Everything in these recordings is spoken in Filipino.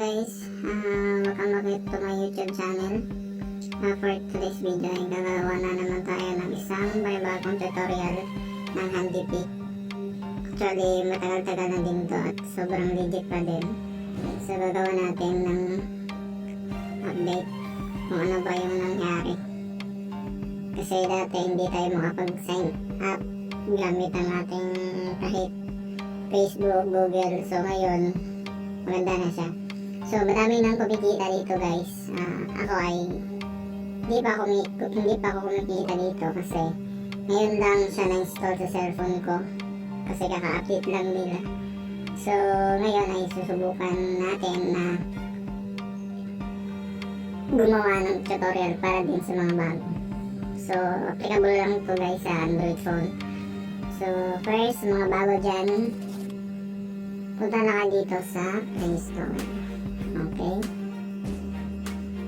guys, welcome back to my YouTube channel. For today's video ay gagawa na naman tayo ng isang bagong tutorial ng handy pick. Actually matagal-tagal na din to at sobrang legit pa din. So gagawa natin ng update kung ano ba yung nangyari. Kasi dati hindi tayo makapag-sign up gamit ang ating kahit Facebook, Google. So ngayon maganda na siya. So madami nang kumikita dito guys. Ako ay hindi pa ako kumikita dito kasi ngayon lang siya na-install sa cellphone ko kasi kaka-update lang nila. So ngayon ay susubukan natin na gumawa ng tutorial para din sa mga bago. So applicable lang ito guys sa Android phone. So first, mga bago dyan, punta na ka dito sa Play Store. Okay.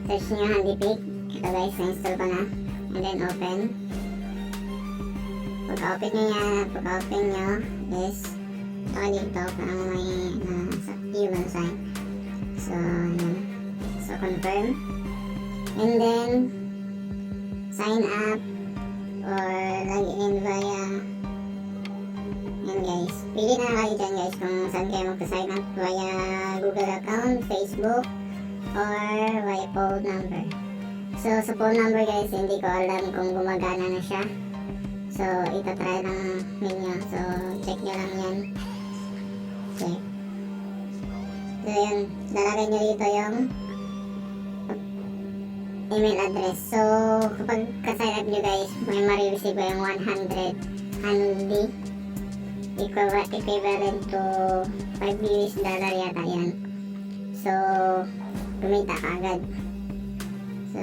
Search nyo handy pick. Ito guys, na-install ko na. And then open. Pagka-open nyo is ito ka dito parang may human sign. So, yun. So, confirm. And then sign up or log in via yan guys, pili na kayo dyan guys kung saan kayo magsa-sign up via Google account, Facebook, or via phone number. So sa phone number guys, hindi ko alam kung gumagana na siya. So itatry lang ninyo. So check nyo lang yan. Okay. So yun, lalagay nyo dito yung email address. So kapag ka-sign up nyo guys, may ma-receive ko yung 100 handy equivalent to $5 yata yan. So kumita ka agad. So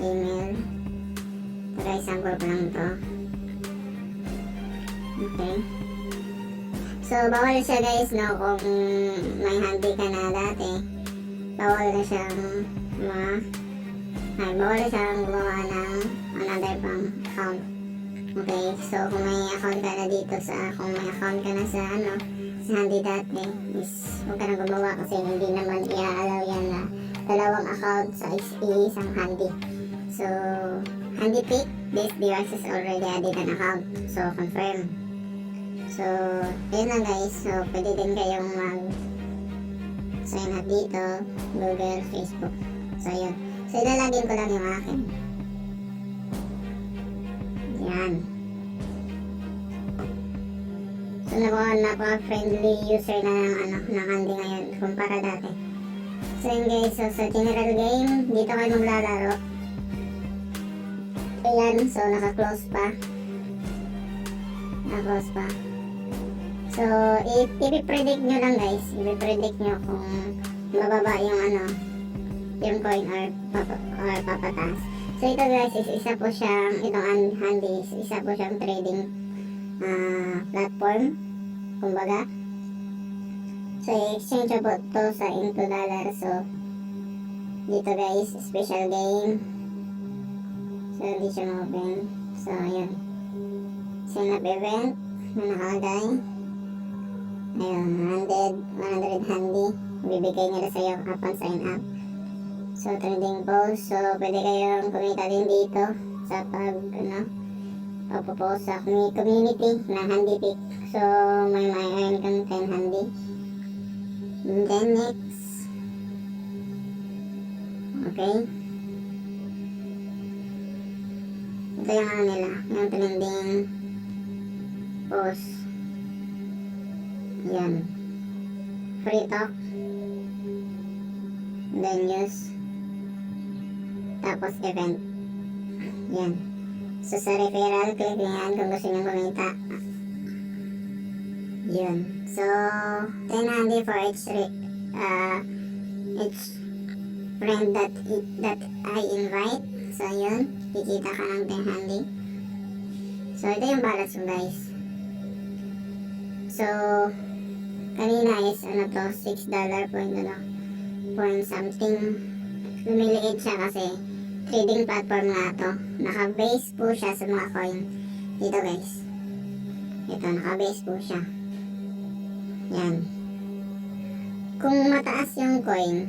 email, ito guys, sample ko lang to. Okay, so bawal siya guys no, kung may handy ka na dati, bawal na siyang bawal na siyang gumawa ng another pang account. Okay, so kung may account ka na dito kung may account ka na sa sa handy dati, is huwag ka na gumawa kasi hindi naman i-allow yan na dalawang account sa isang handy. So handy pick, this device is already added an account. So confirm. So yun lang guys. So pwede din kayong sign up dito, Google, Facebook. So yun. So ilalagin ko lang yung akin. Yan. So napaka-friendly user na ng handy ngayon kumpara dati. So yun guys, so sa general game, dito kayo maglalaro. Ayan, so naka-close pa. So i-predict nyo lang guys, i-predict nyo kung mababa yung yung coin or papataas. So ito guys, isa po siyang, itong handy, isa po siyang trading platform, kumbaga. So i-exchange po to sa into dollar. So dito guys, special game. So hindi siya ma-open. So yun, sign up event na nakalagay. Ayun, 100 handy, bibigay nila sa'yo upon sign up. So trending post, so pwede kayong kumita din dito sa pagpopost sa community na handy pick. So may earn kang 10 handy. And then next, okay, ito yung nila, yung trending post. Yan, free talk, then news, tapos event. Yan. So sa referral, click nyo yan kung gusto nyo kumita. Yun. So 10 handy for each friend that I invite. So yun, kikita ka ng 10 handy. So ito yung balance mo guys. So kanina is to $6 point something. Lumiliit siya kasi trading platform na to. Naka-base po siya sa mga coin. Dito guys. Ito, naka-base po siya. Yan. kung mataas yung coin,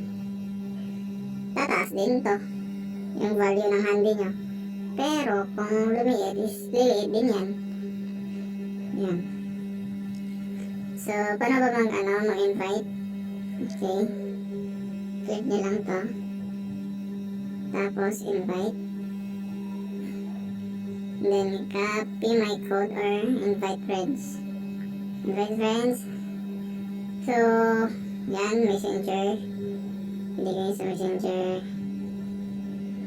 tataas din to, yung value ng handy nyo. Pero kung lumiit is liliit din yan. Yan. So, paano ba mag-invite? Okay. Click nyo lang to. Tapos, invite. Then, copy my code or invite friends. Invite friends. So, yan, messenger. Hindi kayo sa messenger.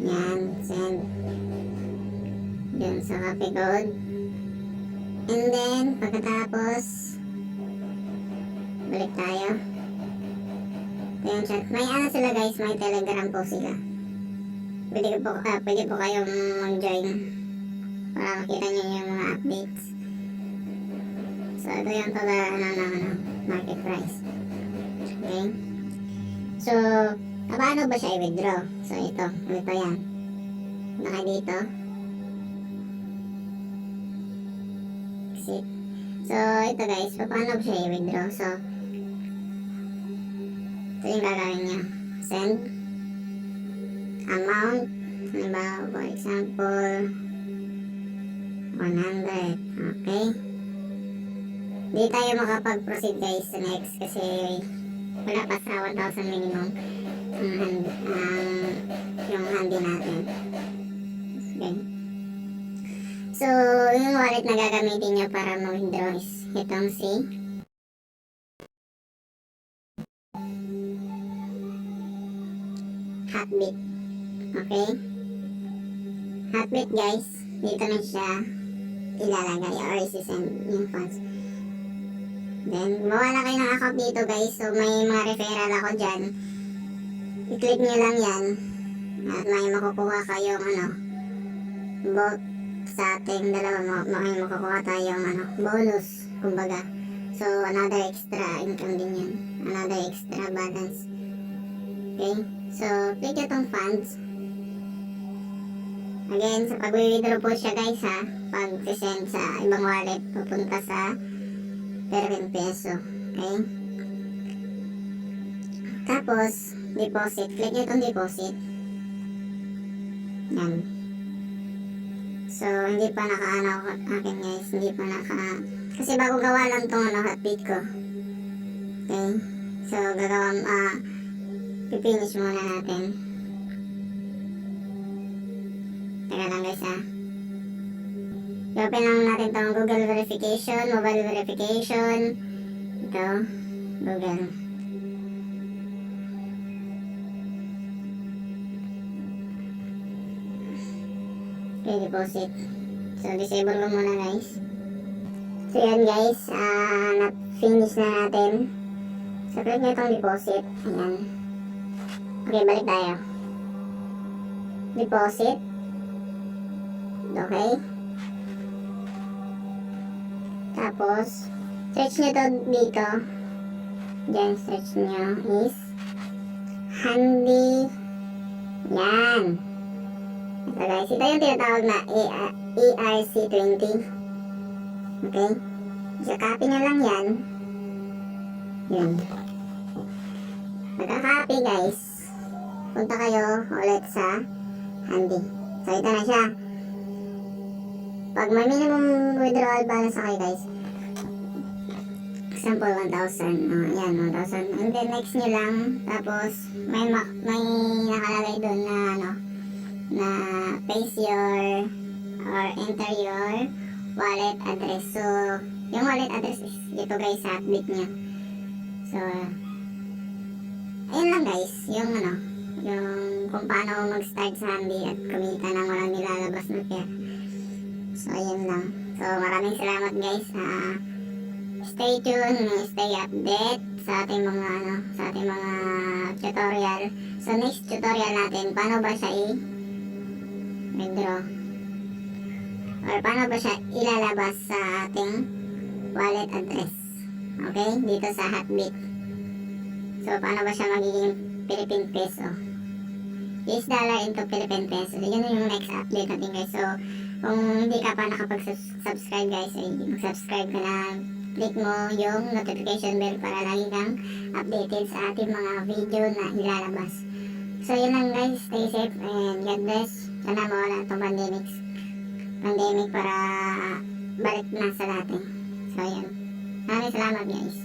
Yan, send. Yan, sa copy code. And then, pagkatapos, balik tayo. Ito yung chat. May ano sila guys, may telegram po sila. Pwede po kayong mag-join para makita nyo yung mga updates. So, ito yung total market price. Okay? So, paano ba siya i-withdraw? So, ito yan. Naka dito. Exit. So, ito guys, paano ba siya i-withdraw? So, ito yung gagawin nyo. Send. Amount. Halimbawa, for example, 100. Okay? Hindi tayo makapag-proceed guys sa next kasi wala pa sa 1,000 minimum yung handy natin. Okay. So, yung wallet na gagamitin nyo para mag-withdraw is itong si Hotbit. Okay? Hotbit guys, dito na siya ilalagay or isi-send yung funds. Then, mawala kayo ng account dito guys. So, may mga referral ako dyan. I-click nyo lang yan. At may makukuha kayong both sa ating dalawa. May makukuha tayong bonus. Kumbaga. So, another extra income din yan. Another extra balance. Okay? So, click nyo tong funds. Again, sa pag-withdraw po siya guys ha. Pag-send sa ibang wallet, pupunta sa Philippine peso. Okay? Tapos, deposit. Click nyo itong deposit. Yan. So, hindi pa akin guys. Hindi pa kasi bago gawa lang itong Hotbit ko. Okay? So, pipinish muna natin. Teka lang guys ha. I-open lang natin itong Google verification, mobile verification. Ito, Google. Okay, deposit. So, disable ko muna guys. So, yan guys. Na-finish na natin. So, click nyo itong deposit. Ayan. Okay, balik tayo. Deposit. Okay. Tapos, search nyo to dito. Diyan, search nyo is handy. Yan. Ito guys, ito yung tinatawag na ERC20. Okay. So, copy nyo lang yan. Yun. Pagka-copy guys, punta kayo ulit sa handy. So, ito na siya. Pag may minimum withdrawal balance kayo guys, example 1,000, yan 1,000, and then next nyo lang, tapos may nakalagay doon na paste your or enter your wallet address. So yung wallet address is ito guys sa Hotbit nyo. So ayun lang guys, yung kung paano mag-start sa handy at kumita nang walang nilalabas na pera. So, ayun lang. So, maraming salamat guys. Stay tuned, stay update sa ating mga tutorial. So, next tutorial natin, paano ba siya i-withdraw? Or paano ba siya ilalabas sa ating wallet address? Okay? Dito sa Hotbit. So, paano ba siya magiging Philippine peso? $US into Philippine peso. Yun yung next update natin guys. So, kung hindi ka pa nakapag-subscribe guys, ay mag-subscribe ka na. click mo yung notification bell para lagi kang updated sa ating mga video na ilalabas. So yun lang guys, stay safe and God bless. Sana mawala itong pandemic para balik na sa dati. So yun, maraming salamat guys.